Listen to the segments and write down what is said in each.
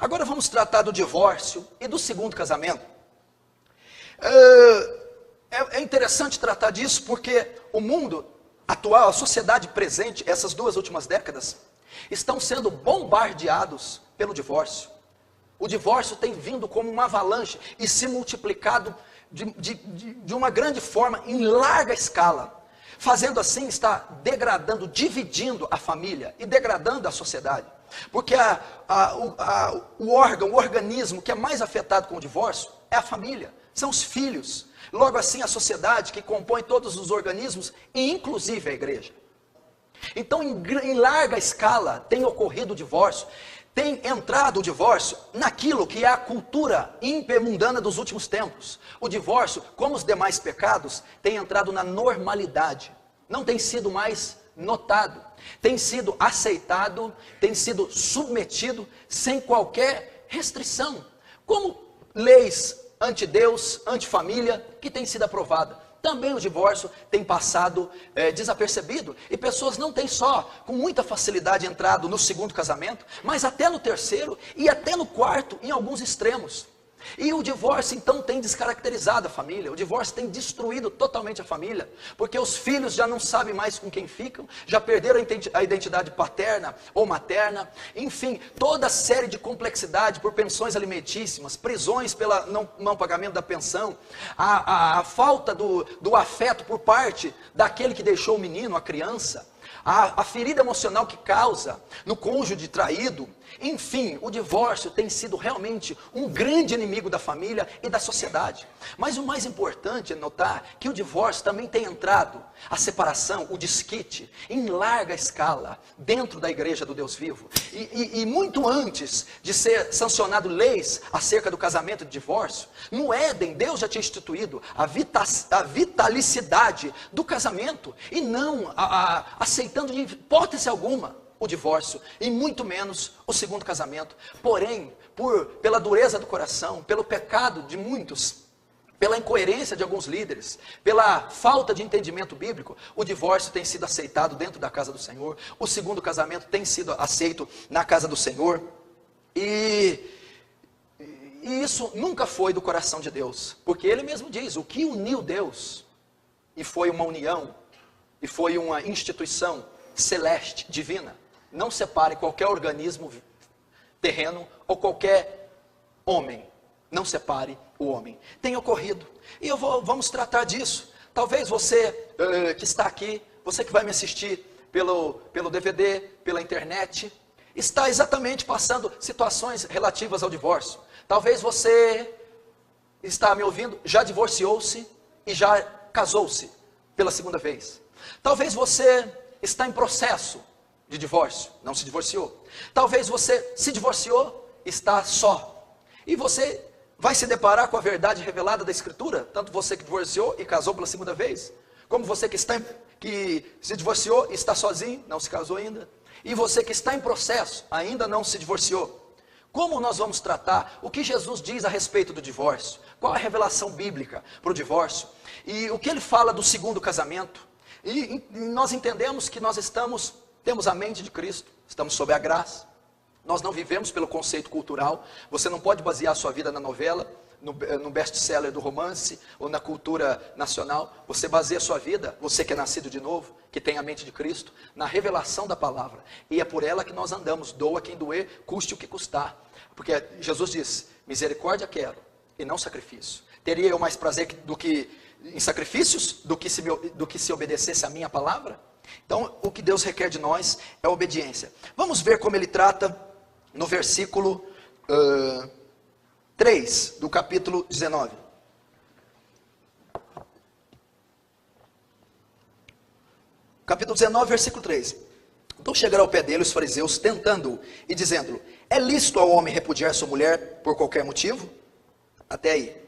Agora vamos tratar do divórcio e do segundo casamento. É interessante tratar disso porque o mundo atual, a sociedade presente, essas 2 últimas décadas, estão sendo bombardeados pelo divórcio. O divórcio tem vindo como uma avalanche e se multiplicado de uma grande forma, em larga escala. Fazendo assim, está degradando, dividindo a família e degradando a sociedade. Porque o organismo que é mais afetado com o divórcio é a família, são os filhos. Logo assim, a sociedade que compõe todos os organismos, e inclusive a igreja. Então, em larga escala, tem ocorrido o divórcio, tem entrado o divórcio naquilo que é a cultura hipermundana dos últimos tempos. O divórcio, como os demais pecados, tem entrado na normalidade. Não tem sido mais notado. Tem sido aceitado, tem sido submetido sem qualquer restrição. Como leis anti-Deus, anti-família, que tem sido aprovada. Também o divórcio tem passado desapercebido. E pessoas não têm só, com muita facilidade, entrado no segundo casamento, mas até no terceiro e até no quarto, em alguns extremos. E o divórcio então tem descaracterizado a família, o divórcio tem destruído totalmente a família, porque os filhos já não sabem mais com quem ficam, já perderam a identidade paterna ou materna, enfim, toda a série de complexidade por pensões alimentícias, prisões pelo não pagamento da pensão, a falta do afeto por parte daquele que deixou o menino, a criança, a ferida emocional que causa no cônjuge traído. Enfim, o divórcio tem sido realmente um grande inimigo da família e da sociedade. Mas o mais importante é notar que o divórcio também tem entrado, a separação, o desquite, em larga escala, dentro da igreja do Deus vivo. E muito antes de ser sancionado leis acerca do casamento e do divórcio, no Éden, Deus já tinha instituído a vitalicidade do casamento, e não aceitando de hipótese alguma o divórcio, e muito menos o segundo casamento. Porém, pela dureza do coração, pelo pecado de muitos, pela incoerência de alguns líderes, pela falta de entendimento bíblico, o divórcio tem sido aceitado dentro da casa do Senhor, o segundo casamento tem sido aceito na casa do Senhor, e isso nunca foi do coração de Deus, porque Ele mesmo diz, o que uniu Deus, e foi uma união, e foi uma instituição celeste, divina, não separe qualquer organismo terreno ou qualquer homem. Não separe o homem. Tem ocorrido. E vamos tratar disso. Talvez você que está aqui, você que vai me assistir pelo DVD, pela internet, está exatamente passando situações relativas ao divórcio. Talvez você está me ouvindo, já divorciou-se e já casou-se pela segunda vez. Talvez você está em processo de divórcio, não se divorciou. Talvez você se divorciou, está só. E você vai se deparar com a verdade revelada da Escritura, tanto você que divorciou e casou pela segunda vez, como você que se divorciou e está sozinho, não se casou ainda, e você que está em processo, ainda não se divorciou. Como nós vamos tratar? O que Jesus diz a respeito do divórcio? Qual a revelação bíblica para o divórcio? E o que ele fala do segundo casamento? E nós entendemos que nós temos a mente de Cristo, estamos sob a graça, nós não vivemos pelo conceito cultural. Você não pode basear a sua vida na novela, no best-seller do romance, ou na cultura nacional. Você baseia a sua vida, você que é nascido de novo, que tem a mente de Cristo, na revelação da palavra, e é por ela que nós andamos, doa quem doer, custe o que custar, porque Jesus diz, misericórdia quero, e não sacrifício. Teria eu mais prazer em sacrifícios, do que se obedecesse a minha palavra? Então, o que Deus requer de nós é obediência. Vamos ver como ele trata no versículo 3 do capítulo 19. Capítulo 19, versículo 3. Então chegaram ao pé dele os fariseus, tentando-o e dizendo: é lícito ao homem repudiar sua mulher por qualquer motivo? Até aí.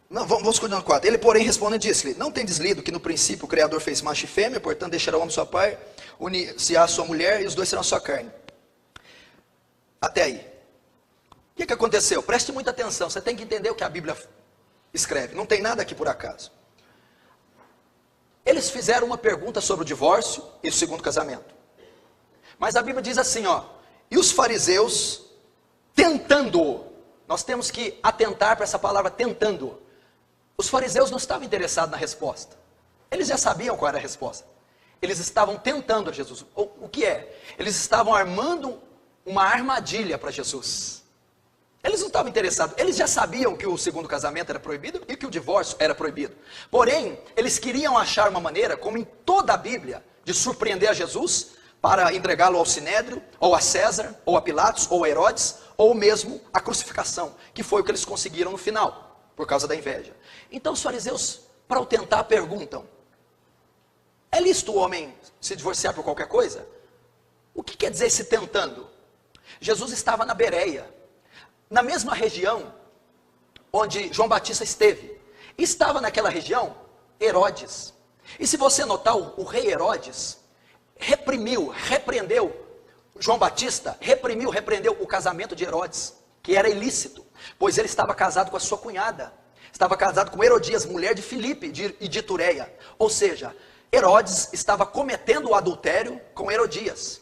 Não, vamos continuar no 4. Ele, porém, respondendo, disse-lhe: não tendes lido que no princípio o Criador fez macho e fêmea, portanto deixará o homem sua pai, unir-se-á a sua mulher, e os dois serão sua carne. Até aí. O que aconteceu? Preste muita atenção, você tem que entender o que a Bíblia escreve, não tem nada aqui por acaso. Eles fizeram uma pergunta sobre o divórcio e o segundo casamento. Mas a Bíblia diz assim, e os fariseus tentando. Nós temos que atentar para essa palavra tentando. Os fariseus não estavam interessados na resposta. Eles já sabiam qual era a resposta. Eles estavam tentando a Jesus. O que é? Eles estavam armando uma armadilha para Jesus. Eles não estavam interessados. Eles já sabiam que o segundo casamento era proibido e que o divórcio era proibido. Porém, eles queriam achar uma maneira, como em toda a Bíblia, de surpreender a Jesus para entregá-lo ao Sinédrio, ou a César, ou a Pilatos, ou a Herodes, ou mesmo a crucificação, que foi o que eles conseguiram no final, por causa da inveja. Então os fariseus, para o tentar, perguntam: é lícito o homem se divorciar por qualquer coisa? O que quer dizer esse tentando? Jesus estava na Bereia, na mesma região onde João Batista esteve. Estava naquela região Herodes. E se você notar, o rei Herodes repreendeu João Batista, repreendeu o casamento de Herodes, que era ilícito, pois ele estava casado com a sua cunhada. Estava casado com Herodias, mulher de Filipe e de Itureia. Ou seja, Herodes estava cometendo o adultério com Herodias.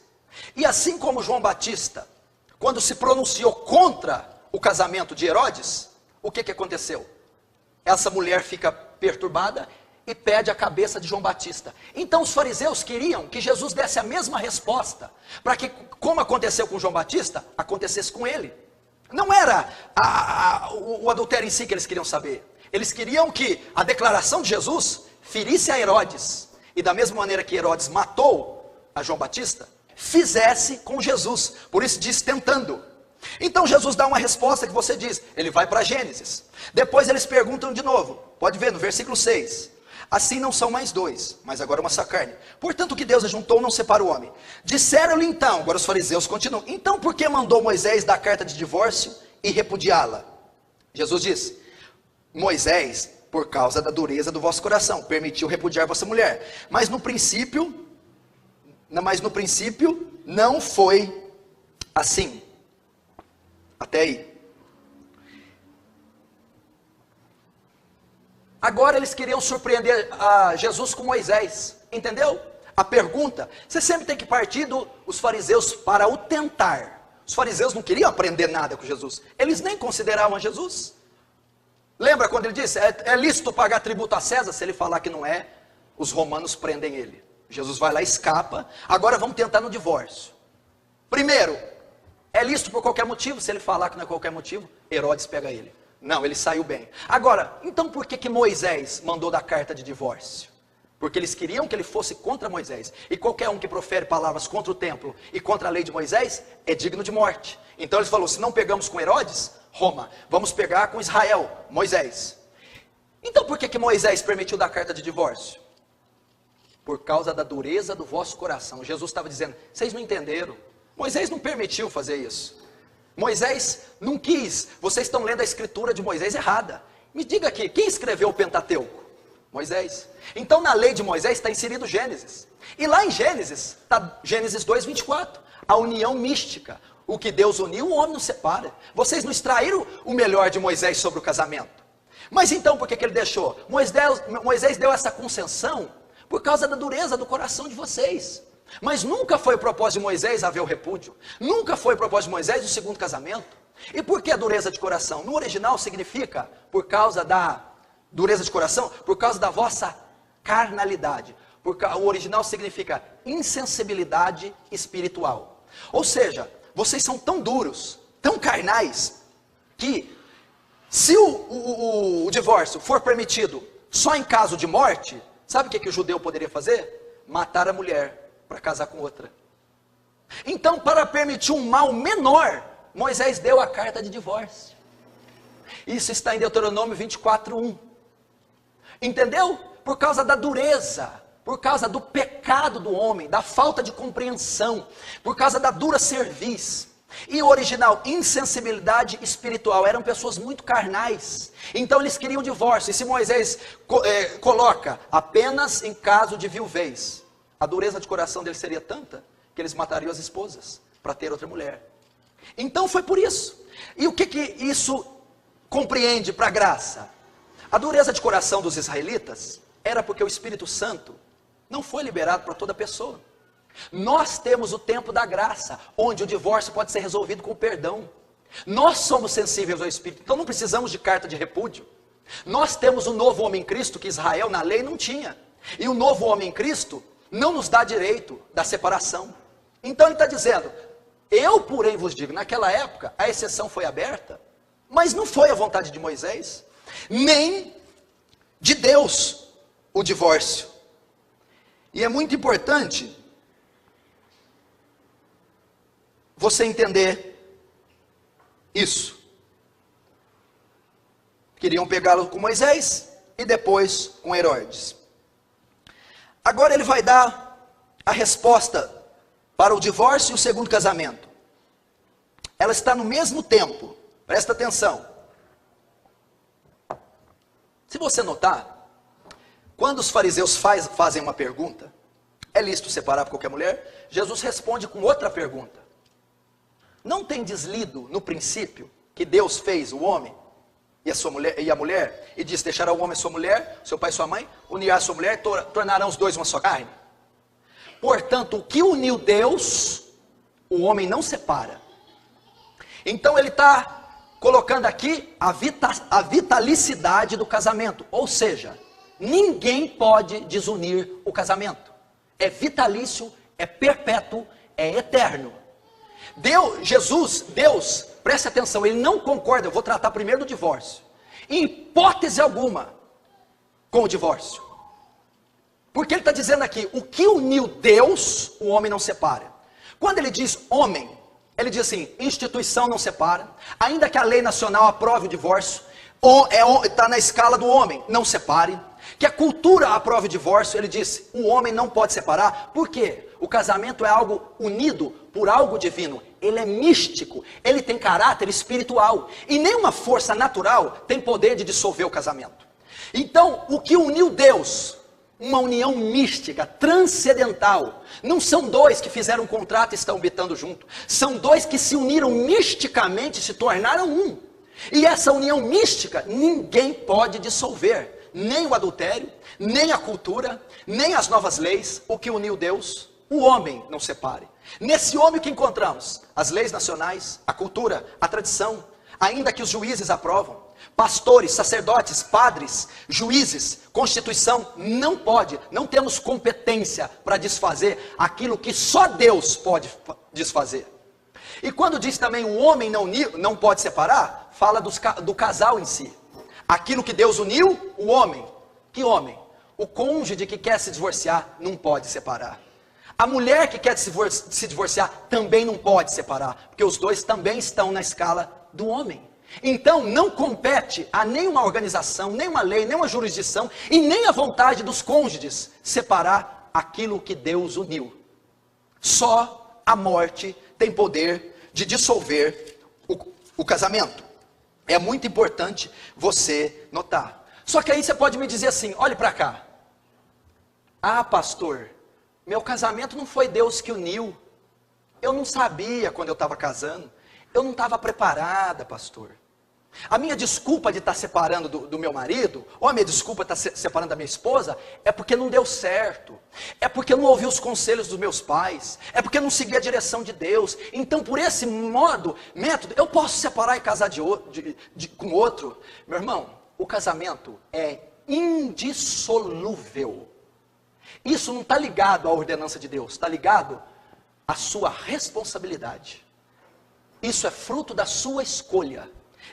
E assim como João Batista, quando se pronunciou contra o casamento de Herodes, o que aconteceu? Essa mulher fica perturbada e pede a cabeça de João Batista. Então os fariseus queriam que Jesus desse a mesma resposta, para que, como aconteceu com João Batista, acontecesse com ele. Não era o adultério em si que eles queriam saber. Eles queriam que a declaração de Jesus ferisse a Herodes, e da mesma maneira que Herodes matou a João Batista, fizesse com Jesus. Por isso diz tentando. Então Jesus dá uma resposta que você diz, ele vai para Gênesis. Depois eles perguntam de novo, pode ver no versículo 6. Assim não são mais dois, mas agora uma só carne. Portanto o que Deus ajuntou não separa o homem. Disseram-lhe então, agora os fariseus continuam, então por que mandou Moisés dar carta de divórcio e repudiá-la? Jesus diz, Moisés, por causa da dureza do vosso coração, permitiu repudiar vossa mulher. Mas no princípio não foi assim. Até aí. Agora eles queriam surpreender a Jesus com Moisés, entendeu? A pergunta, você sempre tem que partir dos fariseus para o tentar. Os fariseus não queriam aprender nada com Jesus, eles nem consideravam Jesus. Lembra quando ele disse, é lícito pagar tributo a César? Se ele falar que não é, os romanos prendem ele. Jesus vai lá e escapa. Agora vamos tentar no divórcio. Primeiro, é lícito por qualquer motivo? Se ele falar que não é qualquer motivo, Herodes pega ele. Não, ele saiu bem. Agora, então por que Moisés mandou dar carta de divórcio? Porque eles queriam que ele fosse contra Moisés. E qualquer um que profere palavras contra o templo e contra a lei de Moisés é digno de morte. Então eles falaram, se não pegamos com Herodes, Roma, vamos pegar com Israel, Moisés. Então por que Moisés permitiu dar carta de divórcio? Por causa da dureza do vosso coração. Jesus estava dizendo, vocês não entenderam. Moisés não permitiu fazer isso. Moisés não quis. Vocês estão lendo a escritura de Moisés errada. Me diga aqui, quem escreveu o Pentateuco? Moisés. Então na lei de Moisés está inserido Gênesis. E lá em Gênesis, está Gênesis 2:24. A união mística. O que Deus uniu, o homem não separa. Vocês não extraíram o melhor de Moisés sobre o casamento. Mas então por que ele deixou? Moisés deu essa concessão por causa da dureza do coração de vocês. Mas nunca foi o propósito de Moisés haver o repúdio. Nunca foi o propósito de Moisés o segundo casamento. E por que a dureza de coração? No original significa, por causa da dureza de coração, por causa da vossa carnalidade. O original significa insensibilidade espiritual. Ou seja, vocês são tão duros, tão carnais, que se o divórcio for permitido só em caso de morte, sabe o que o judeu poderia fazer? Matar a mulher para casar com outra. Então, para permitir um mal menor, Moisés deu a carta de divórcio. Isso está em Deuteronômio 24:1. Entendeu? Por causa da dureza, por causa do pecado do homem, da falta de compreensão, por causa da dura cerviz. E o original, insensibilidade espiritual, eram pessoas muito carnais. Então eles queriam divórcio. E se Moisés coloca apenas em caso de viuvez, a dureza de coração deles seria tanta que eles matariam as esposas para ter outra mulher. Então foi por isso. E o que isso compreende para a graça? A dureza de coração dos israelitas era porque o Espírito Santo não foi liberado para toda pessoa. Nós temos o tempo da graça, onde o divórcio pode ser resolvido com perdão. Nós somos sensíveis ao Espírito, então não precisamos de carta de repúdio. Nós temos o novo homem em Cristo que Israel na lei não tinha. E o novo homem em Cristo não nos dá direito da separação. Então ele está dizendo, eu porém vos digo, naquela época a exceção foi aberta, mas não foi a vontade de Moisés, nem de Deus o divórcio. E é muito importante você entender isso. Queriam pegá-lo com Moisés e depois com Herodes. Agora ele vai dar a resposta para o divórcio e o segundo casamento. Ela está no mesmo tempo. Presta atenção. Se você notar, quando os fariseus fazem uma pergunta, é lícito separar por qualquer mulher? Jesus responde com outra pergunta. Não tem deslido no princípio que Deus fez o homem e a mulher, e diz, deixará o homem sua mulher, seu pai e sua mãe, unirá a sua mulher, tornarão os dois uma só carne. Portanto, o que uniu Deus, o homem não separa. Então ele está colocando aqui a vitalicidade do casamento, ou seja, ninguém pode desunir o casamento. É vitalício, é perpétuo, é eterno. Deus, preste atenção, ele não concorda, eu vou tratar primeiro do divórcio, em hipótese alguma, com o divórcio. Porque ele está dizendo aqui, o que uniu Deus, o homem não separa. Quando ele diz homem, ele diz assim, instituição não separa, ainda que a lei nacional aprove o divórcio, está na escala do homem, não separe. Que a cultura aprove o divórcio, ele disse, o homem não pode separar. Por quê? O casamento é algo unido por algo divino. Ele é místico, ele tem caráter espiritual. E nenhuma força natural tem poder de dissolver o casamento. Então, o que uniu Deus, uma união mística, transcendental. Não são dois que fizeram um contrato e estão habitando junto. São dois que se uniram misticamente e se tornaram um. E essa união mística, ninguém pode dissolver. Nem o adultério, nem a cultura, nem as novas leis. O que uniu Deus, o homem não separe. Nesse homem que encontramos as leis nacionais, a cultura, a tradição, ainda que os juízes aprovam, pastores, sacerdotes, padres, juízes, constituição, não pode, não temos competência para desfazer aquilo que só Deus pode desfazer. E quando diz também o homem não pode separar, fala do casal em si. Aquilo que Deus uniu, o homem. Que homem? O cônjuge que quer se divorciar não pode separar. A mulher que quer se divorciar também não pode separar, porque os dois também estão na escala do homem. Então não compete a nenhuma organização, nenhuma lei, nenhuma jurisdição e nem a vontade dos cônjuges separar aquilo que Deus uniu. Só a morte tem poder de dissolver o casamento. É muito importante você notar. Só que aí você pode me dizer assim, olhe para cá. Ah, pastor, meu casamento não foi Deus que uniu. Eu não sabia quando eu estava casando. Eu não estava preparada, pastor. A minha desculpa de estar separando do meu marido, ou a minha desculpa de estar separando da minha esposa, é porque não deu certo. É porque eu não ouvi os conselhos dos meus pais. É porque eu não segui a direção de Deus. Então, por esse método, eu posso separar e casar com outro. Meu irmão, o casamento é indissolúvel. Isso não está ligado à ordenança de Deus, está ligado à sua responsabilidade. Isso é fruto da sua escolha.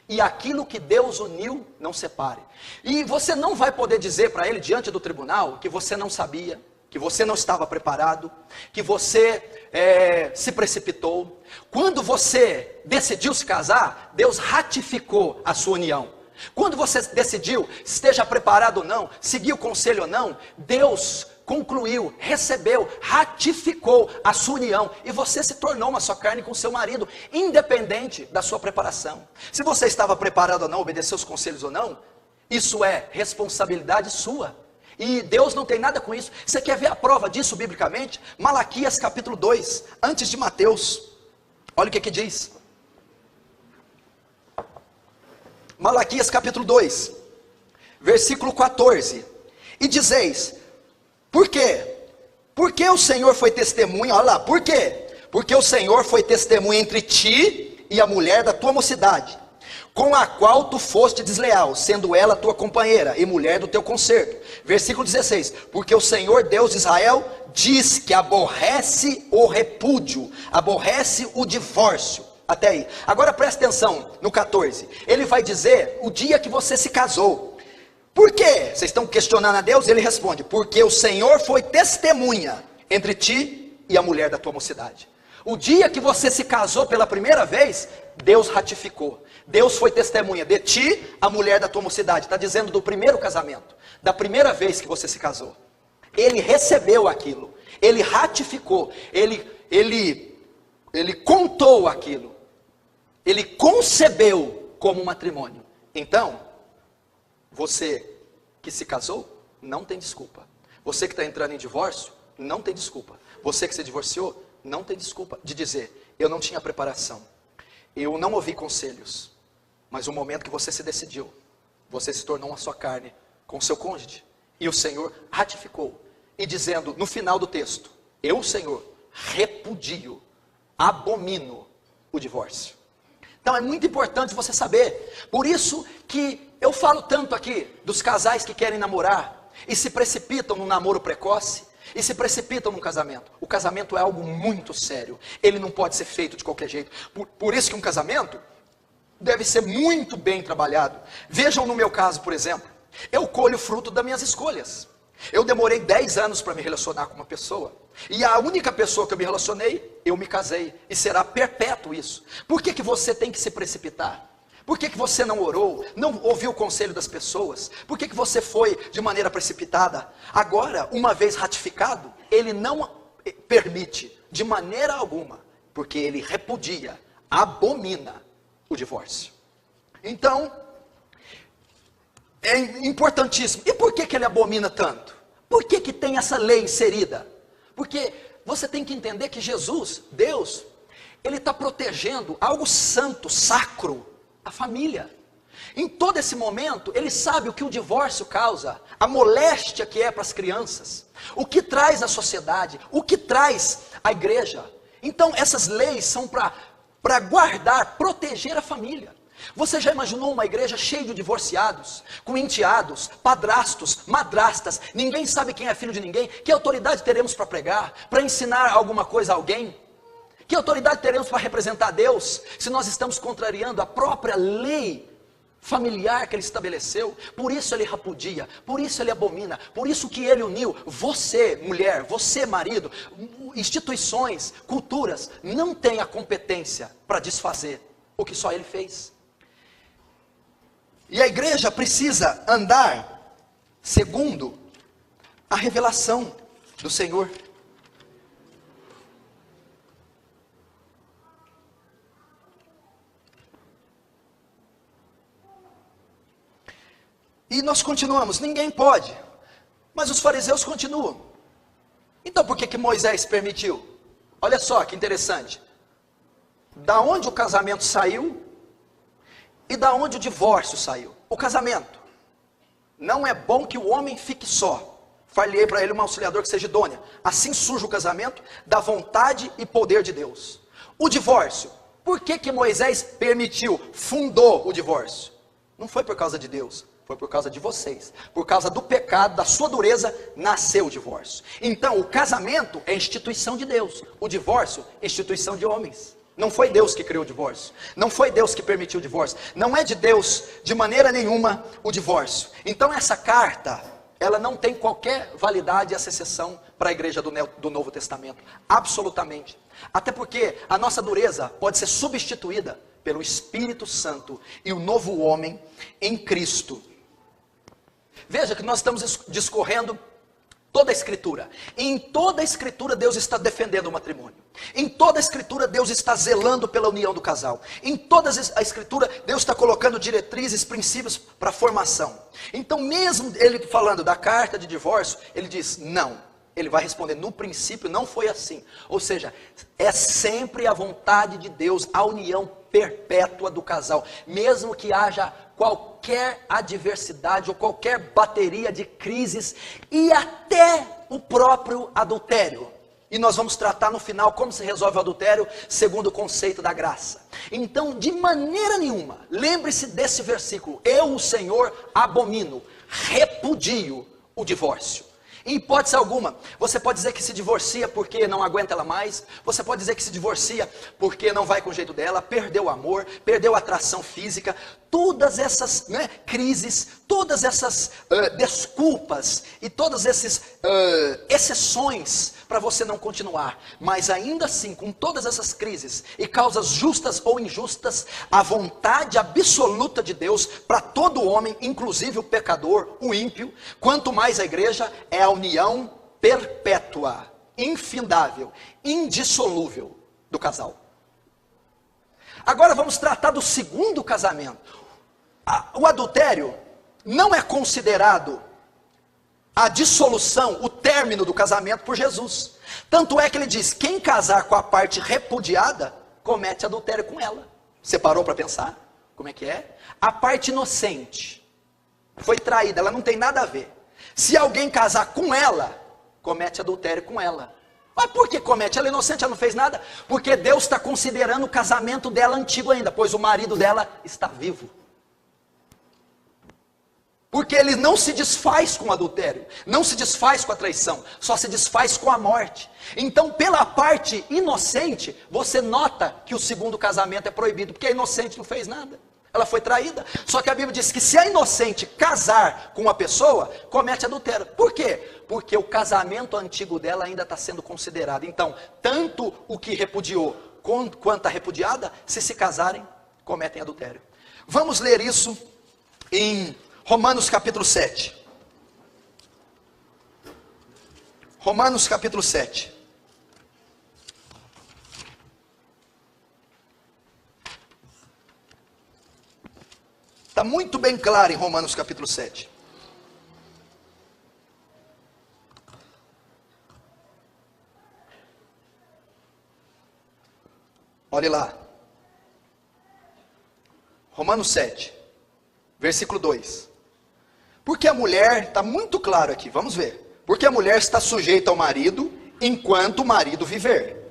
E aquilo que Deus uniu, não separe. E você não vai poder dizer para ele, diante do tribunal, que você não sabia, que você não estava preparado, que você se precipitou. Quando você decidiu se casar, Deus ratificou a sua união. Quando você decidiu, esteja preparado ou não, seguiu o conselho ou não, Deus concluiu, recebeu, ratificou a sua união, e você se tornou uma só carne com seu marido, independente da sua preparação. Se você estava preparado ou não, obedeceu os conselhos ou não, isso é responsabilidade sua, e Deus não tem nada com isso. Você quer ver a prova disso biblicamente? Malaquias capítulo 2, antes de Mateus, olha o que diz. Malaquias capítulo 2, versículo 14, e dizeis, por quê? Porque o Senhor foi testemunha, olha lá, por quê? Porque o Senhor foi testemunha entre ti e a mulher da tua mocidade, com a qual tu foste desleal, sendo ela tua companheira e mulher do teu concerto. Versículo 16, porque o Senhor Deus de Israel diz que aborrece o repúdio, aborrece o divórcio. Até aí. Agora presta atenção no 14. Ele vai dizer o dia que você se casou. Por quê? Vocês estão questionando a Deus? Ele responde: porque o Senhor foi testemunha entre ti e a mulher da tua mocidade. O dia que você se casou pela primeira vez, Deus ratificou. Deus foi testemunha de ti, a mulher da tua mocidade. Está dizendo do primeiro casamento, da primeira vez que você se casou. Ele recebeu aquilo, ele ratificou, ele contou aquilo, ele concebeu como matrimônio. Então, você que se casou, não tem desculpa. Você que está entrando em divórcio, não tem desculpa. Você que se divorciou, não tem desculpa de dizer: eu não tinha preparação, eu não ouvi conselhos. Mas o momento que você se decidiu, você se tornou uma só carne com o seu cônjuge, e o Senhor ratificou, e dizendo no final do texto: eu, Senhor, repudio, abomino o divórcio. Então é muito importante você saber. Por isso que eu falo tanto aqui dos casais que querem namorar e se precipitam num namoro precoce e se precipitam num casamento. O casamento é algo muito sério, ele não pode ser feito de qualquer jeito. Por isso que um casamento deve ser muito bem trabalhado. Vejam no meu caso, por exemplo, eu colho fruto das minhas escolhas. Eu demorei 10 anos para me relacionar com uma pessoa, e a única pessoa que eu me relacionei, eu me casei, e será perpétuo isso. Por que você tem que se precipitar? Por que você não orou, não ouviu o conselho das pessoas? Por que você foi de maneira precipitada? Agora, uma vez ratificado, ele não permite de maneira alguma, porque ele repudia, abomina o divórcio. Então, é importantíssimo. E por que ele abomina tanto? Por que tem essa lei inserida? Porque você tem que entender que Jesus, Deus, ele está protegendo algo santo, sacro, a família. Em todo esse momento, ele sabe o que o divórcio causa, a moléstia que é para as crianças, o que traz à sociedade, o que traz à igreja. Então essas leis são para guardar, proteger a família. Você já imaginou uma igreja cheia de divorciados, com enteados, padrastos, madrastas, ninguém sabe quem é filho de ninguém? Que autoridade teremos para pregar, para ensinar alguma coisa a alguém? Que autoridade teremos para representar Deus, se nós estamos contrariando a própria lei familiar que ele estabeleceu? Por isso ele repudia, por isso ele abomina, por isso que ele uniu você, mulher, você, marido, instituições, culturas, não tem a competência para desfazer o que só ele fez. E a igreja precisa andar segundo a revelação do Senhor. E nós continuamos, ninguém pode, mas os fariseus continuam. Então por que Moisés permitiu? Olha só que interessante. Da onde o casamento saiu e da onde o divórcio saiu? O casamento. Não é bom que o homem fique só. Falei para ele uma auxiliadora que seja idônea. Assim surge o casamento da vontade e poder de Deus. O divórcio. Por que Moisés permitiu, fundou o divórcio? Não foi por causa de Deus. Foi por causa de vocês. Por causa do pecado, da sua dureza, nasceu o divórcio. Então, o casamento é instituição de Deus. O divórcio é instituição de homens. Não foi Deus que criou o divórcio. Não foi Deus que permitiu o divórcio. Não é de Deus, de maneira nenhuma, o divórcio. Então, essa carta, ela não tem qualquer validade e acessão para a igreja do Novo Testamento. Absolutamente. Até porque a nossa dureza pode ser substituída pelo Espírito Santo e o novo homem em Cristo. Veja que nós estamos discorrendo toda a Escritura. E em toda a Escritura Deus está defendendo o matrimônio. Em toda a Escritura Deus está zelando pela união do casal. Em toda a Escritura Deus está colocando diretrizes, princípios para a formação. Então mesmo ele falando da carta de divórcio, ele diz não. Ele vai responder, no princípio não foi assim. Ou seja, é sempre a vontade de Deus, a união perpétua do casal. Mesmo que haja qualquer adversidade ou qualquer bateria de crises e até o próprio adultério. E nós vamos tratar no final como se resolve o adultério segundo o conceito da graça. Então, de maneira nenhuma, lembre-se desse versículo: eu, o Senhor, abomino, repudio o divórcio. Em hipótese alguma, você pode dizer que se divorcia porque não aguenta ela mais, você pode dizer que se divorcia porque não vai com o jeito dela, perdeu o amor, perdeu a atração física, todas essas crises, todas essas desculpas e todas essas exceções para você não continuar. Mas ainda assim, com todas essas crises e causas justas ou injustas, a vontade absoluta de Deus para todo homem, inclusive o pecador, o ímpio, quanto mais a igreja, é a união perpétua, infindável, indissolúvel do casal. Agora vamos tratar do segundo casamento. O adultério não é considerado a dissolução, o término do casamento por Jesus. Tanto é que ele diz: quem casar com a parte repudiada, comete adultério com ela. Você parou para pensar? Como é que é? A parte inocente foi traída, ela não tem nada a ver. Se alguém casar com ela, comete adultério com ela. Mas por que comete? Ela é inocente, ela não fez nada. Porque Deus está considerando o casamento dela antigo ainda, pois o marido dela está vivo. Porque ele não se desfaz com o adultério, não se desfaz com a traição, só se desfaz com a morte. Então, pela parte inocente, você nota que o segundo casamento é proibido, porque a inocente não fez nada, ela foi traída. Só que a Bíblia diz que se a inocente casar com uma pessoa, comete adultério. Por quê? Porque o casamento antigo dela ainda está sendo considerado. Então, tanto o que repudiou quanto a repudiada, se casarem, cometem adultério. Vamos ler isso em Romanos capítulo 7. Romanos capítulo 7. Está muito bem claro em Romanos capítulo 7. Olhe lá. Romanos 7, versículo 2. Porque a mulher, está muito claro aqui, vamos ver. Porque a mulher está sujeita ao marido, enquanto o marido viver.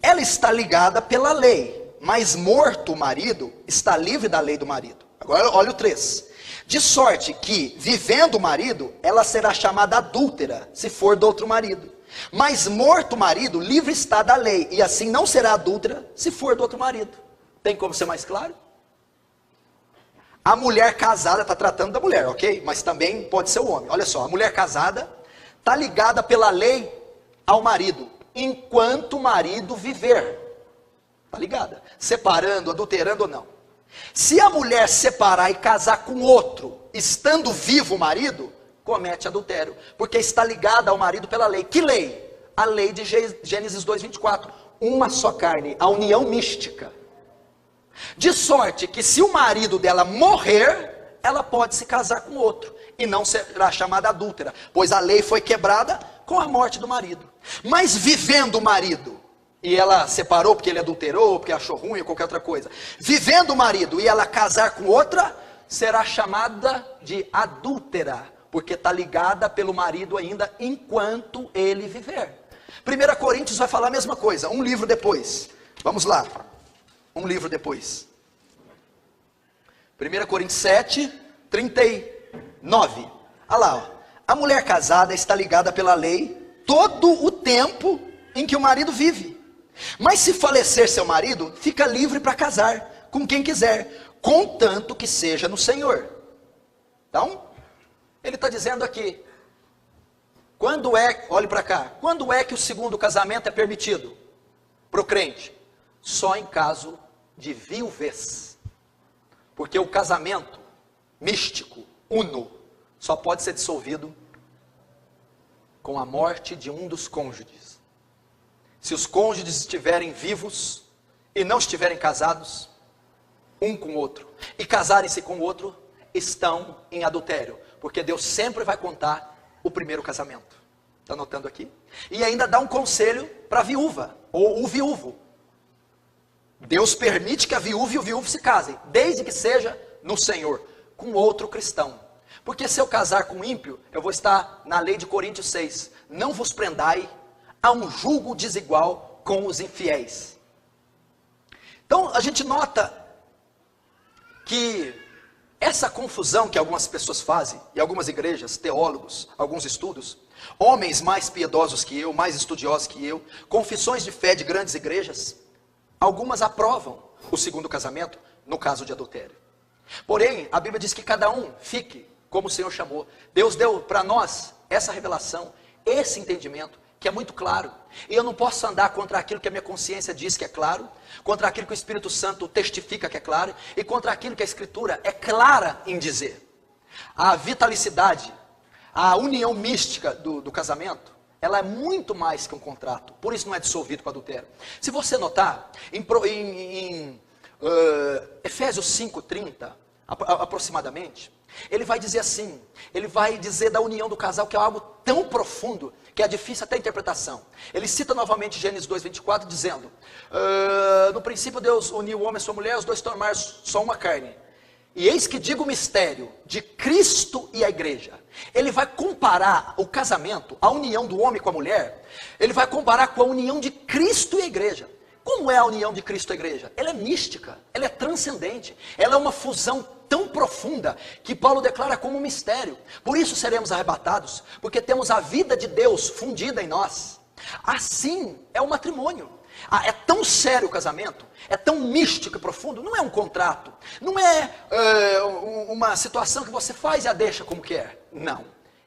Ela está ligada pela lei, mas morto o marido, está livre da lei do marido. Agora olha o 3. De sorte que, vivendo o marido, ela será chamada adúltera, se for do outro marido. Mas morto o marido, livre está da lei, e assim não será adúltera, se for do outro marido. Tem como ser mais claro? A mulher casada está tratando da mulher, ok? Mas também pode ser o homem. Olha só, a mulher casada está ligada pela lei ao marido, enquanto o marido viver. Está ligada. Separando, adulterando ou não. Se a mulher separar e casar com outro, estando vivo o marido, comete adultério. Porque está ligada ao marido pela lei. Que lei? A lei de Gênesis 2:24. Uma só carne, a união mística. De sorte que se o marido dela morrer, ela pode se casar com outro, e não será chamada adúltera, pois a lei foi quebrada com a morte do marido. Mas vivendo o marido, e ela separou porque ele adulterou, porque achou ruim ou qualquer outra coisa, vivendo o marido e ela casar com outra, será chamada de adúltera, porque está ligada pelo marido ainda enquanto ele viver. 1 Coríntios vai falar a mesma coisa, um livro depois. Vamos lá. Um livro depois. 1 Coríntios 7, 39. Olha lá, ó. A mulher casada está ligada pela lei todo o tempo em que o marido vive. Mas se falecer seu marido, fica livre para casar com quem quiser, contanto que seja no Senhor. Então, ele está dizendo aqui, olhe para cá, quando é que o segundo casamento é permitido para o crente? Só em caso de viuvez, porque o casamento místico, uno, só pode ser dissolvido com a morte de um dos cônjuges. Se os cônjuges estiverem vivos e não estiverem casados, um com o outro, e casarem-se com o outro, estão em adultério, porque Deus sempre vai contar o primeiro casamento. Está anotando aqui? E ainda dá um conselho para a viúva, ou o viúvo. Deus permite que a viúva e o viúvo se casem, desde que seja no Senhor, com outro cristão. Porque se eu casar com um ímpio, eu vou estar na lei de Coríntios 6, não vos prendai a um julgo desigual com os infiéis. Então a gente nota que essa confusão que algumas pessoas fazem, e algumas igrejas, teólogos, alguns estudos, homens mais piedosos que eu, mais estudiosos que eu, confissões de fé de grandes igrejas, algumas aprovam o segundo casamento no caso de adultério. Porém, a Bíblia diz que cada um fique como o Senhor chamou. Deus deu para nós essa revelação, esse entendimento, que é muito claro. E eu não posso andar contra aquilo que a minha consciência diz que é claro, contra aquilo que o Espírito Santo testifica que é claro, e contra aquilo que a Escritura é clara em dizer. A vitalicidade, a união mística do casamento, ela é muito mais que um contrato. Por isso não é dissolvido com adultério. Se você notar, em Efésios 5:30, aproximadamente, ele vai dizer assim, ele vai dizer da união do casal, que é algo tão profundo, que é difícil até a interpretação. Ele cita novamente Gênesis 2:24, dizendo, no princípio Deus uniu o homem e sua mulher, os dois tornaram só uma carne. E eis que digo o mistério de Cristo e a igreja. Ele vai comparar o casamento, a união do homem com a mulher, ele vai comparar com a união de Cristo e a igreja. Como é a união de Cristo e a igreja? Ela é mística, ela é transcendente, ela é uma fusão tão profunda que Paulo declara como um mistério. Por isso seremos arrebatados, porque temos a vida de Deus fundida em nós. Assim é o matrimônio. É tão sério o casamento, é tão místico e profundo, não é um contrato, não é uma situação que você faz e a deixa como quer. Não,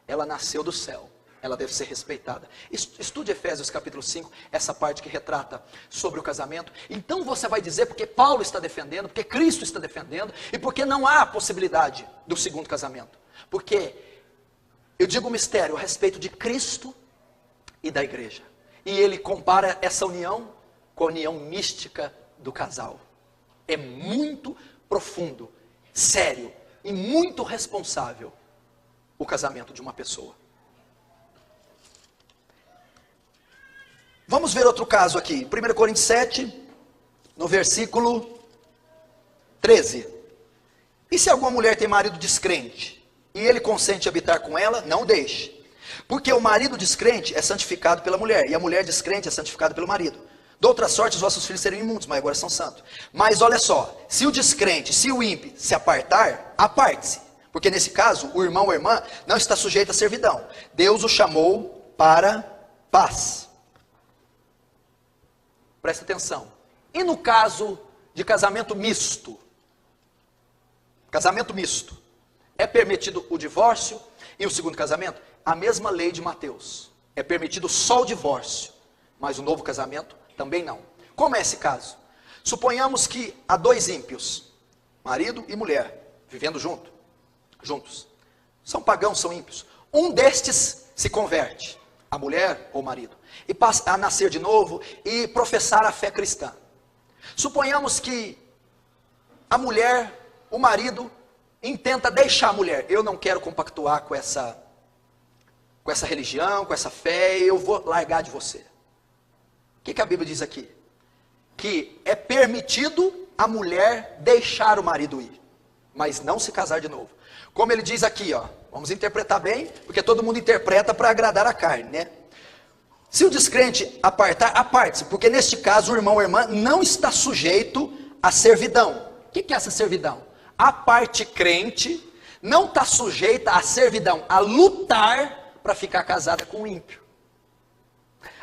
ela nasceu do céu. Ela deve ser respeitada. Estude Efésios capítulo 5, essa parte que retrata sobre o casamento. Então você vai dizer porque Paulo está defendendo, porque Cristo está defendendo, e porque não há possibilidade do segundo casamento. Porque eu digo um mistério a respeito de Cristo e da igreja. E ele compara essa união com a união mística do casal. É muito profundo, sério e muito responsável o casamento de uma pessoa. Vamos ver outro caso aqui, 1 Coríntios 7, no versículo 13. E se alguma mulher tem marido descrente, e ele consente habitar com ela, não o deixe. Porque o marido descrente é santificado pela mulher, e a mulher descrente é santificada pelo marido. De outra sorte, os vossos filhos seriam imundos, mas agora são santos. Mas olha só, se o descrente, se o ímpio se apartar, aparte-se. Porque nesse caso, o irmão ou a irmã não está sujeito à servidão. Deus o chamou para paz. Presta atenção. E no caso de casamento misto? Casamento misto. É permitido o divórcio e o segundo casamento? A mesma lei de Mateus. É permitido só o divórcio, mas o novo casamento também não. Como é esse caso? Suponhamos que há dois ímpios, marido e mulher, vivendo juntos. São pagãos, são ímpios. Um destes se converte, a mulher ou o marido, e passa a nascer de novo e professar a fé cristã. Suponhamos que a mulher, o marido, intenta deixar a mulher. Eu não quero compactuar com essa religião, com essa fé, eu vou largar de você. O que a Bíblia diz aqui? Que é permitido a mulher deixar o marido ir, mas não se casar de novo. Como ele diz aqui, ó, vamos interpretar bem, porque todo mundo interpreta para agradar a carne, né? Se o descrente apartar, aparte-se, porque neste caso o irmão ou a irmã não está sujeito à servidão. O que é essa servidão? A parte crente não está sujeita à servidão, a lutar para ficar casada com o ímpio.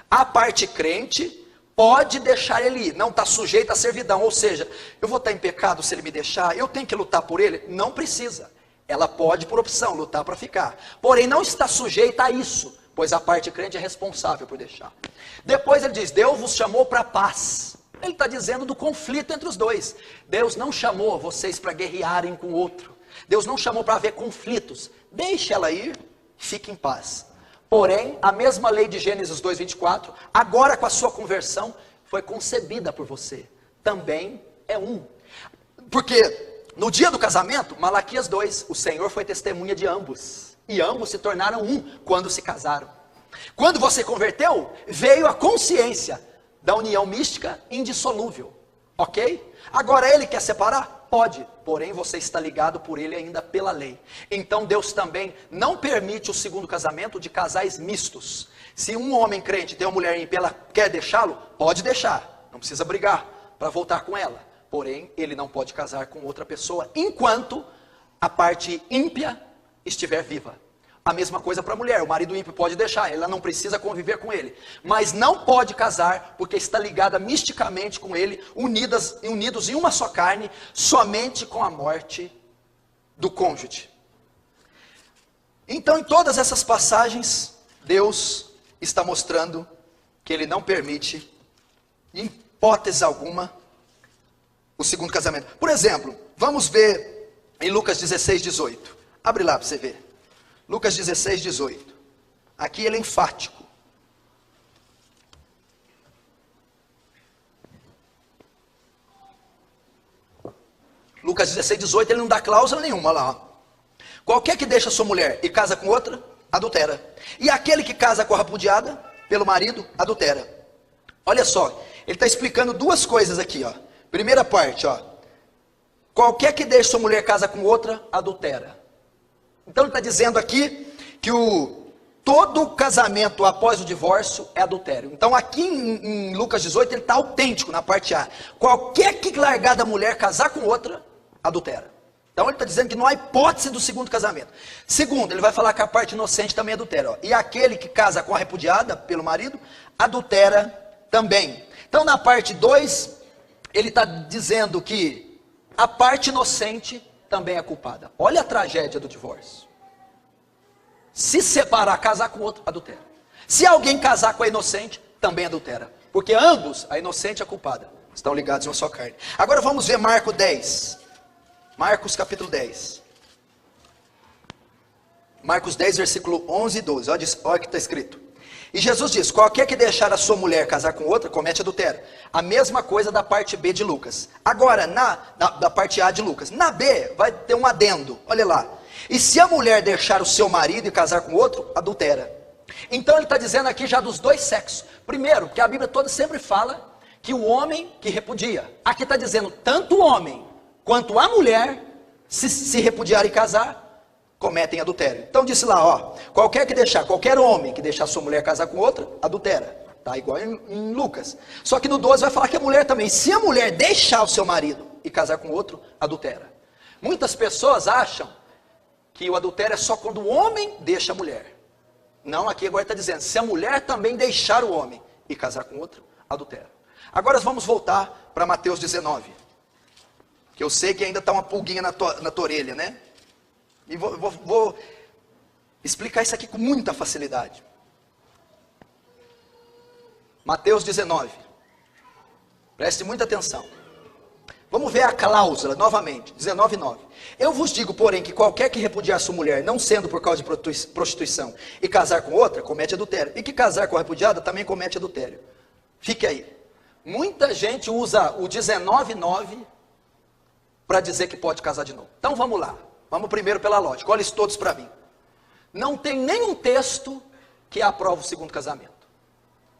A parte crente pode deixar ele ir, não está sujeita à servidão, ou seja, eu vou estar em pecado se ele me deixar, eu tenho que lutar por ele? Não precisa. Ela pode, por opção, lutar para ficar. Porém, não está sujeita a isso, pois a parte crente é responsável por deixar. Depois ele diz, Deus vos chamou para a paz. Ele está dizendo do conflito entre os dois. Deus não chamou vocês para guerrearem com o outro. Deus não chamou para haver conflitos. Deixe ela ir, fique em paz. Porém, a mesma lei de Gênesis 2:24, agora com a sua conversão, foi concebida por você. Também é um. Porque no dia do casamento, Malaquias 2, o Senhor foi testemunha de ambos. E ambos se tornaram um quando se casaram. Quando você converteu, veio a consciência da união mística indissolúvel. Ok? Agora ele quer separar? Pode, porém você está ligado por ele ainda pela lei. Então Deus também não permite o segundo casamento de casais mistos. Se um homem crente tem uma mulher ímpia, ela quer deixá-lo, pode deixar, não precisa brigar para voltar com ela. Porém, ele não pode casar com outra pessoa enquanto a parte ímpia estiver viva. A mesma coisa para a mulher, o marido ímpio pode deixar, ela não precisa conviver com ele, mas não pode casar, porque está ligada misticamente com ele, unidos em uma só carne, somente com a morte do cônjuge. Então, em todas essas passagens, Deus está mostrando que ele não permite, em hipótese alguma, o segundo casamento. Por exemplo, vamos ver em Lucas 16, 18. Abre lá para você ver. Lucas 16, 18. Aqui ele é enfático. Lucas 16, 18, ele não dá cláusula nenhuma lá. Ó. Qualquer que deixa sua mulher e casa com outra, adultera. E aquele que casa com a repudiada pelo marido, adultera. Olha só, ele está explicando duas coisas aqui, ó. Primeira parte, ó. Qualquer que deixa sua mulher casa com outra, adultera. Então ele está dizendo aqui que todo casamento após o divórcio é adultério. Então aqui em Lucas 18 ele está autêntico na parte A. Qualquer que largar da mulher casar com outra, adultera. Então ele está dizendo que não há hipótese do segundo casamento. Segundo, ele vai falar que a parte inocente também adultera. Ó. E aquele que casa com a repudiada pelo marido, adultera também. Então na parte 2, ele está dizendo que a parte inocente também é culpada. Olha a tragédia do divórcio. Se separar, casar com outro, adultera. Se alguém casar com a inocente, também adultera. Porque ambos, a inocente e a culpada, estão ligados em uma só carne. Agora vamos ver Marcos 10. Marcos capítulo 10. Marcos 10, versículo 11 e 12. Olha o que está escrito. E Jesus diz, qualquer que deixar a sua mulher casar com outra, comete adultério. A mesma coisa da parte B de Lucas. Agora, da parte A de Lucas. Na B, vai ter um adendo, olha lá. E se a mulher deixar o seu marido e casar com outro, adultera. Então ele está dizendo aqui já dos dois sexos. Primeiro, que a Bíblia toda sempre fala que o homem que repudia. Aqui está dizendo, tanto o homem quanto a mulher, se repudiar e casar, cometem adultério. Então disse lá, ó, qualquer homem que deixar sua mulher casar com outra, adultera. Tá igual em Lucas. Só que no 12 vai falar que a mulher também. Se a mulher deixar o seu marido e casar com outro, adultera. Muitas pessoas acham que o adultério é só quando o homem deixa a mulher. Não, aqui agora está dizendo, se a mulher também deixar o homem e casar com outro, adultera. Agora vamos voltar para Mateus 19. Que eu sei que ainda está uma pulguinha na tua orelha, né? E vou explicar isso aqui com muita facilidade. Mateus 19. Preste muita atenção. Vamos ver a cláusula novamente. 19:9. Eu vos digo, porém, que qualquer que repudiar sua mulher, não sendo por causa de prostituição, e casar com outra, comete adultério. E que casar com a repudiada também comete adultério. Fique aí. Muita gente usa o 19:9 para dizer que pode casar de novo. Então vamos lá. Vamos primeiro pela lógica. Olha isso todos para mim. Não tem nenhum texto que aprova o segundo casamento.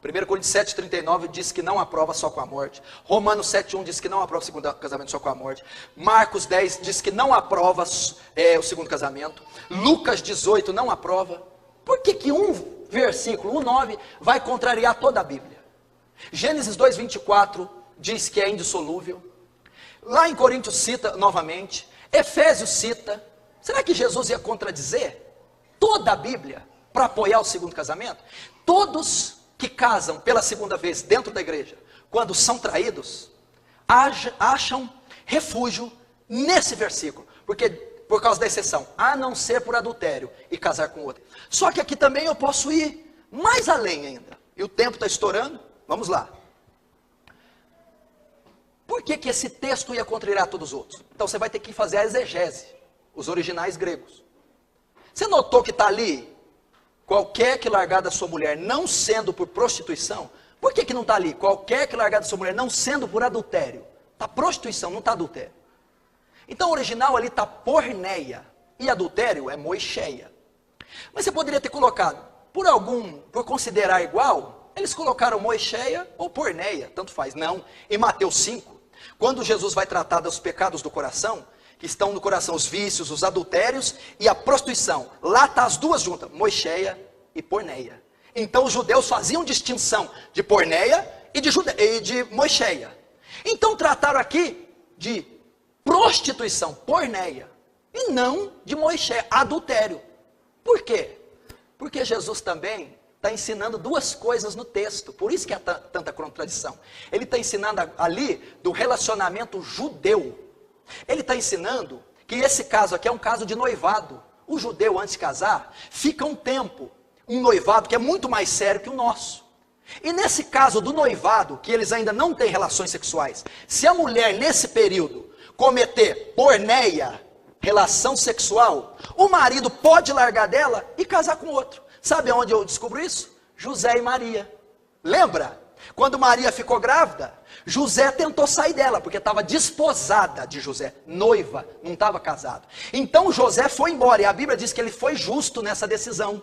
1 Coríntios 7,39 diz que não aprova só com a morte. Romanos 7,1 diz que não aprova o segundo casamento só com a morte. Marcos 10 diz que não aprova o segundo casamento. Lucas 18 não aprova. Por que um versículo, 1,9, vai contrariar toda a Bíblia? Gênesis 2,24 diz que é indissolúvel. Lá em Coríntios cita novamente. Efésios cita. Será que Jesus ia contradizer toda a Bíblia para apoiar o segundo casamento? Todos que casam pela segunda vez dentro da igreja, quando são traídos, acham refúgio nesse versículo, porque por causa da exceção, a não ser por adultério e casar com outra. Só que aqui também eu posso ir mais além ainda, e o tempo está estourando, vamos lá. Por que esse texto ia contrariar todos os outros? Então você vai ter que fazer a exegese, os originais gregos. Você notou que está ali, qualquer que largar da sua mulher não sendo por prostituição? Por que não está ali? Qualquer que largar da sua mulher não sendo por adultério. Está prostituição, não está adultério. Então o original ali está porneia. E adultério é moicheia. Mas você poderia ter colocado, por considerar igual, eles colocaram moicheia ou porneia, tanto faz. Não, em Mateus 5, Quando Jesus vai tratar dos pecados do coração, que estão no coração, os vícios, os adultérios e a prostituição, lá está as duas juntas, moicheia e porneia. Então os judeus faziam distinção de porneia e de moicheia. Então trataram aqui de prostituição, porneia, e não de moicheia, adultério. Por quê? Porque Jesus também está ensinando duas coisas no texto, por isso que há tanta contradição. Ele está ensinando ali do relacionamento judeu. Ele está ensinando que esse caso aqui é um caso de noivado. O judeu, antes de casar, fica um tempo, um noivado que é muito mais sério que o nosso. E nesse caso do noivado, que eles ainda não têm relações sexuais, se a mulher nesse período cometer porneia, relação sexual, o marido pode largar dela e casar com outro. Sabe onde eu descubro isso? José e Maria. Lembra? Quando Maria ficou grávida, José tentou sair dela, porque estava desposada de José, noiva, não estava casado. Então José foi embora, e a Bíblia diz que ele foi justo nessa decisão.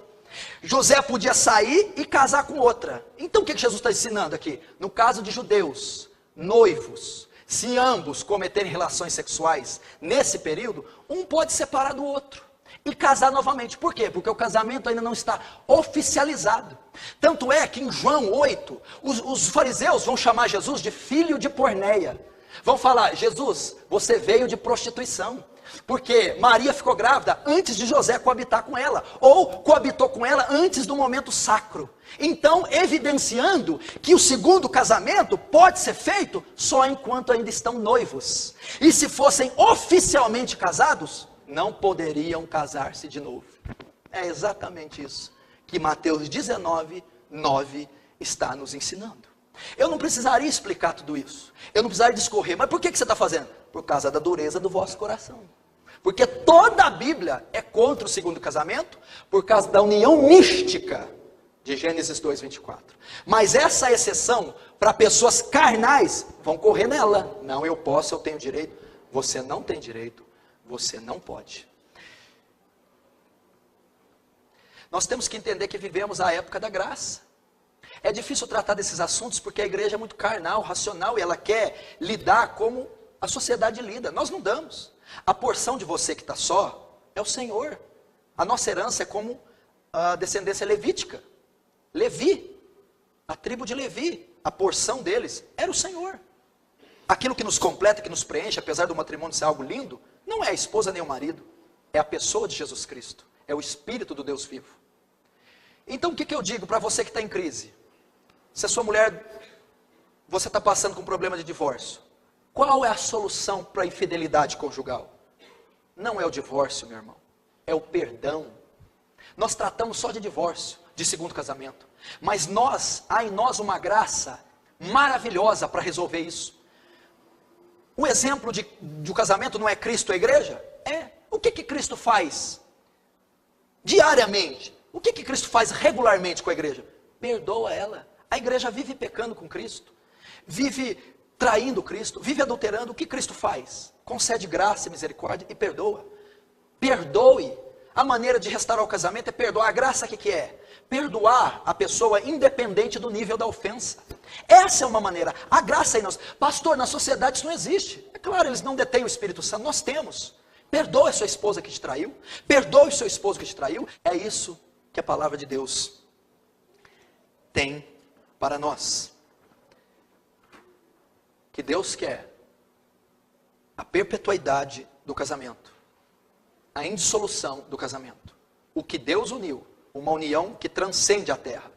José podia sair e casar com outra. Então o que Jesus está ensinando aqui? No caso de judeus, noivos, se ambos cometerem relações sexuais nesse período, um pode separar do outro e casar novamente. Por quê? Porque o casamento ainda não está oficializado. Tanto é que em João 8, os fariseus vão chamar Jesus de filho de porneia. Vão falar: Jesus, você veio de prostituição. Porque Maria ficou grávida antes de José coabitar com ela, ou coabitou com ela antes do momento sacro. Então, evidenciando que o segundo casamento pode ser feito só enquanto ainda estão noivos. E se fossem oficialmente casados, não poderiam casar-se de novo. É exatamente isso que Mateus 19, 9 está nos ensinando. Eu não precisaria explicar tudo isso. Eu não precisaria discorrer. Mas por que você está fazendo? Por causa da dureza do vosso coração. Porque toda a Bíblia é contra o segundo casamento, por causa da união mística de Gênesis 2, 24. Mas essa exceção, para pessoas carnais, vão correr nela. Não, eu posso, eu tenho direito. Você não tem direito, você não pode. Nós temos que entender que vivemos a época da graça. É difícil tratar desses assuntos porque a igreja é muito carnal, racional, e ela quer lidar como a sociedade lida. Nós não damos. A porção de você que está só é o Senhor. A nossa herança é como a descendência levítica. Levi, a tribo de Levi, a porção deles era o Senhor. Aquilo que nos completa, que nos preenche, apesar do matrimônio ser algo lindo, não é a esposa nem o marido, é a pessoa de Jesus Cristo, é o Espírito do Deus vivo. Então o que eu digo para você que está em crise? Se a sua mulher, você está passando com um problema de divórcio, qual é a solução para a infidelidade conjugal? Não é o divórcio, meu irmão, é o perdão. Nós tratamos só de divórcio, de segundo casamento, mas há em nós uma graça maravilhosa para resolver isso. Um exemplo de um casamento não é Cristo a igreja? É. O que Cristo faz diariamente? O que Cristo faz regularmente com a igreja? Perdoa ela. A igreja vive pecando com Cristo, vive traindo Cristo, vive adulterando. O que Cristo faz? Concede graça e misericórdia e perdoa. Perdoe. A maneira de restaurar o casamento é perdoar. A graça que é? Perdoar a pessoa independente do nível da ofensa. Essa é uma maneira. A graça em nós. Pastor, na sociedade isso não existe. É claro, eles não detêm o Espírito Santo, nós temos. Perdoe a sua esposa que te traiu. Perdoe o seu esposo que te traiu. É isso que a palavra de Deus tem para nós. Que Deus quer a perpetuidade do casamento, a indissolução do casamento. O que Deus uniu, uma união que transcende a terra.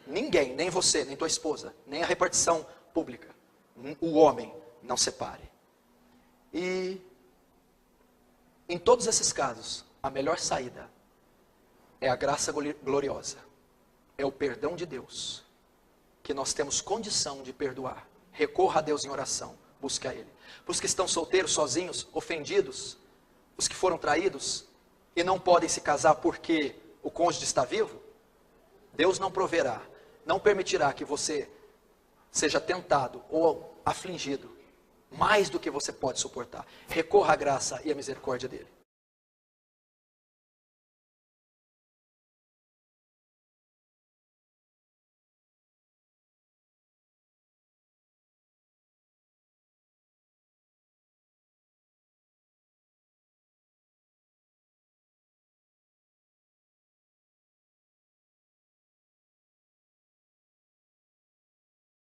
Ninguém, nem você, nem tua esposa, nem a repartição pública, o homem, não separe. E em todos esses casos, a melhor saída é a graça gloriosa, é o perdão de Deus, que nós temos condição de perdoar. Recorra a Deus em oração, busque a Ele. Para os que estão solteiros, sozinhos, ofendidos, os que foram traídos e não podem se casar porque o cônjuge está vivo, Deus não proverá, não permitirá que você seja tentado ou afligido mais do que você pode suportar. Recorra à graça e à misericórdia dEle.